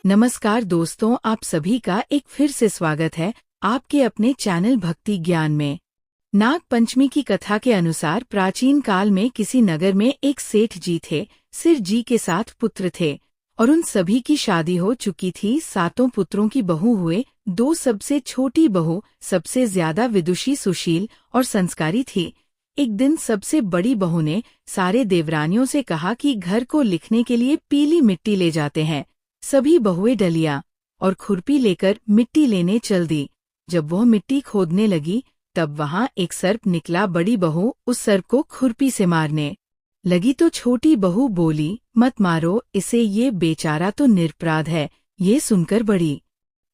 नमस्कार दोस्तों, आप सभी का एक फिर से स्वागत है आपके अपने चैनल भक्ति ज्ञान में। नाग पंचमी की कथा के अनुसार प्राचीन काल में किसी नगर में एक सेठ जी थे। सिर जी के 7 पुत्र थे और उन सभी की शादी हो चुकी थी। 7 पुत्रों की बहू हुए। 2 सबसे छोटी बहू सबसे ज्यादा विदुषी, सुशील और संस्कारी थी। एक दिन सबसे बड़ी बहू ने सारे देवरानियों से कहा कि घर को लिखने के लिए पीली मिट्टी ले जाते हैं। सभी बहुएं डलिया और खुरपी लेकर मिट्टी लेने चल दी। जब वह मिट्टी खोदने लगी तब वहां एक सर्प निकला। बड़ी बहू उस सर्प को खुरपी से मारने लगी तो छोटी बहू बोली, मत मारो इसे, ये बेचारा तो निरपराध है। ये सुनकर बड़ी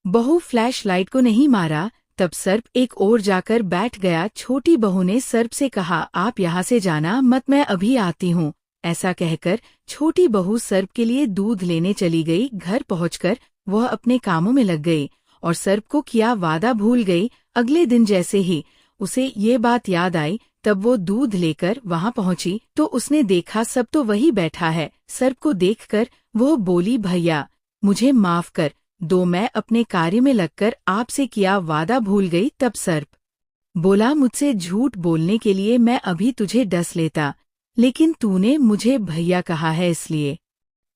बहू फ्लैश लाइट को नहीं मारा। तब सर्प एक ओर जाकर बैठ गया। छोटी बहू ने सर्प से कहा, आप यहाँ से जाना मत, मैं अभी आती हूँ। ऐसा कहकर छोटी बहू सर्प के लिए दूध लेने चली गई। घर पहुंचकर वह अपने कामों में लग गई और सर्प को किया वादा भूल गई। अगले दिन जैसे ही उसे ये बात याद आई तब वो दूध लेकर वहां पहुंची तो उसने देखा सब तो वही बैठा है। सर्प को देखकर वह बोली, भैया मुझे माफ कर दो, मैं अपने कार्य में लगकर आपसे किया वादा भूल गई। तब सर्प बोला, मुझसे झूठ बोलने के लिए मैं अभी तुझे डस लेता, लेकिन तूने मुझे भैया कहा है इसलिए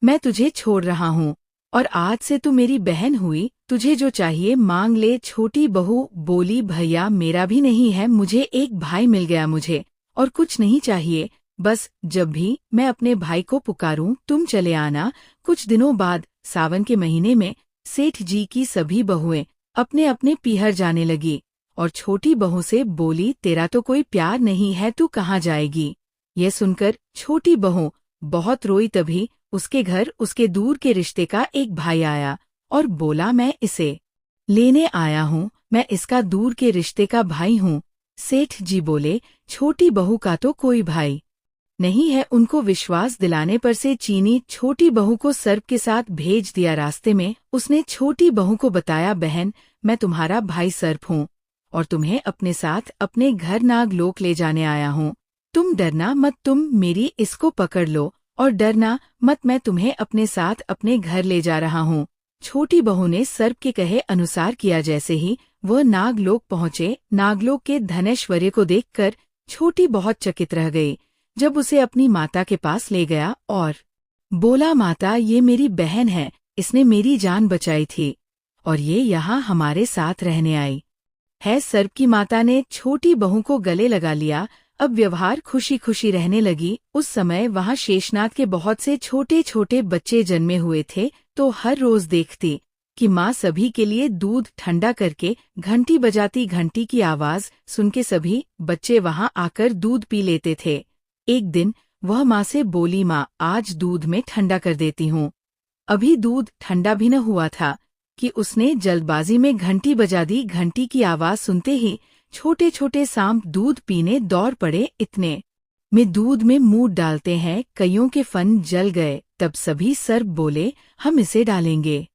मैं तुझे छोड़ रहा हूँ और आज से तू मेरी बहन हुई। तुझे जो चाहिए मांग ले। छोटी बहू बोली, भैया मेरा भी नहीं है, मुझे एक भाई मिल गया, मुझे और कुछ नहीं चाहिए। बस जब भी मैं अपने भाई को पुकारूं तुम चले आना। कुछ दिनों बाद सावन के महीने में सेठ जी की सभी बहुएं अपने अपने पीहर जाने लगी और छोटी बहू से बोली, तेरा तो कोई प्यार नहीं है, तू कहाँ जाएगी। यह सुनकर छोटी बहू बहुत रोई। तभी उसके घर उसके दूर के रिश्ते का एक भाई आया और बोला, मैं इसे लेने आया हूँ, मैं इसका दूर के रिश्ते का भाई हूँ। सेठ जी बोले, छोटी बहू का तो कोई भाई नहीं है। उनको विश्वास दिलाने पर से चीनी छोटी बहू को सर्प के साथ भेज दिया। रास्ते में उसने छोटी बहू को बताया, बहन मैं तुम्हारा भाई सर्प हूँ और तुम्हें अपने साथ अपने घर नागलोक ले जाने आया हूँ। तुम डरना मत, तुम मेरी इसको पकड़ लो और डरना मत, मैं तुम्हें अपने साथ अपने घर ले जा रहा हूँ। छोटी बहू ने सर्प के कहे अनुसार किया। जैसे ही वह नागलोक पहुँचे, नागलोक के धनैश्वर्य को देखकर छोटी बहुत चकित रह गई। जब उसे अपनी माता के पास ले गया और बोला, माता ये मेरी बहन है, इसने मेरी जान बचाई थी और ये यहाँ हमारे साथ रहने आई है। सर्प की माता ने छोटी बहू को गले लगा लिया। अब व्यवहार खुशी खुशी रहने लगी। उस समय वहाँ शेषनाग के बहुत से छोटे छोटे बच्चे जन्मे हुए थे तो हर रोज देखती कि माँ सभी के लिए दूध ठंडा करके घंटी बजाती। घंटी की आवाज सुन के सभी बच्चे वहाँ आकर दूध पी लेते थे। एक दिन वह माँ से बोली, माँ आज दूध में ठंडा कर देती हूँ। अभी दूध ठंडा भी न हुआ था कि उसने जल्दबाजी में घंटी बजा दी। घंटी की आवाज सुनते ही छोटे छोटे सांप दूध पीने दौड़ पड़े। इतने में दूध में मुंह डालते हैं कईयों के फन जल गए। तब सभी सर्प बोले, हम इसे डालेंगे,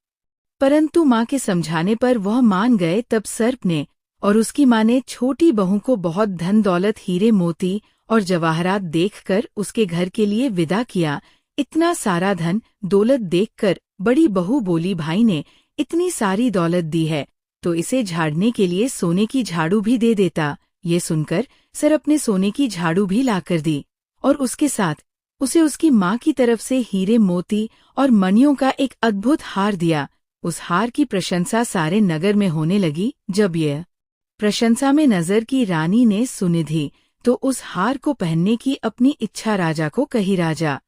परंतु माँ के समझाने पर वह मान गए। तब सर्प ने और उसकी माँ ने छोटी बहू को बहुत धन दौलत, हीरे मोती और जवाहरात देखकर उसके घर के लिए विदा किया। इतना सारा धन दौलत देखकर बड़ी बहू बोली, भाई ने इतनी सारी दौलत दी है तो इसे झाड़ने के लिए सोने की झाड़ू भी दे देता। ये सुनकर सर्प ने सोने की झाड़ू भी लाकर दी और उसके साथ उसे उसकी माँ की तरफ से हीरे मोती और मणियों का एक अद्भुत हार दिया। उस हार की प्रशंसा सारे नगर में होने लगी। जब यह प्रशंसा में नजर की रानी ने सुनिधि तो उस हार को पहनने की अपनी इच्छा राजा को कही। राजा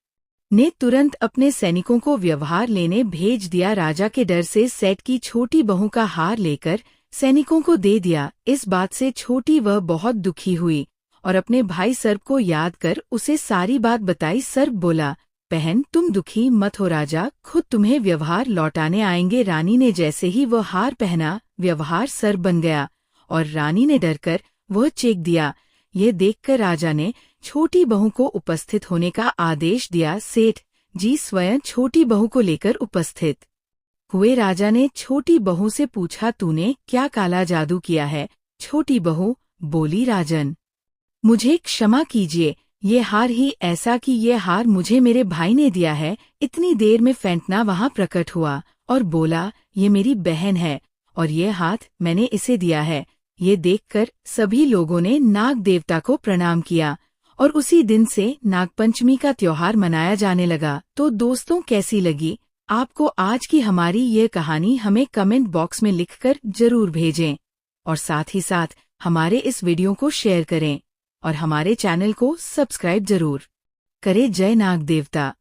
ने तुरंत अपने सैनिकों को व्यवहार लेने भेज दिया। राजा के डर से सेठ की छोटी बहू का हार लेकर सैनिकों को दे दिया। इस बात से छोटी वह बहुत दुखी हुई और अपने भाई सर्प को याद कर उसे सारी बात बताई। सर्प बोला, बहन तुम दुखी मत हो, राजा खुद तुम्हें व्यवहार लौटाने आएंगे। रानी ने जैसे ही वह हार पहना व्यवहार सर्प बन गया और रानी ने डरकर वह चीख दिया। यह देखकर राजा ने छोटी बहू को उपस्थित होने का आदेश दिया। सेठ जी स्वयं छोटी बहू को लेकर उपस्थित हुए। राजा ने छोटी बहू से पूछा, तूने क्या काला जादू किया है। छोटी बहू बोली, राजन मुझे क्षमा कीजिए, ये हार ही ऐसा कि ये हार मुझे मेरे भाई ने दिया है। इतनी देर में फैंटना वहां प्रकट हुआ और बोला, ये मेरी बहन है और ये हाथ मैंने इसे दिया है। ये देखकर सभी लोगों ने नाग देवता को प्रणाम किया और उसी दिन से नागपंचमी का त्योहार मनाया जाने लगा। तो दोस्तों, कैसी लगी आपको आज की हमारी ये कहानी? हमें कमेंट बॉक्स में लिखकर जरूर भेजें और साथ ही साथ हमारे इस वीडियो को शेयर करें और हमारे चैनल को सब्सक्राइब जरूर करें। जय नाग देवता।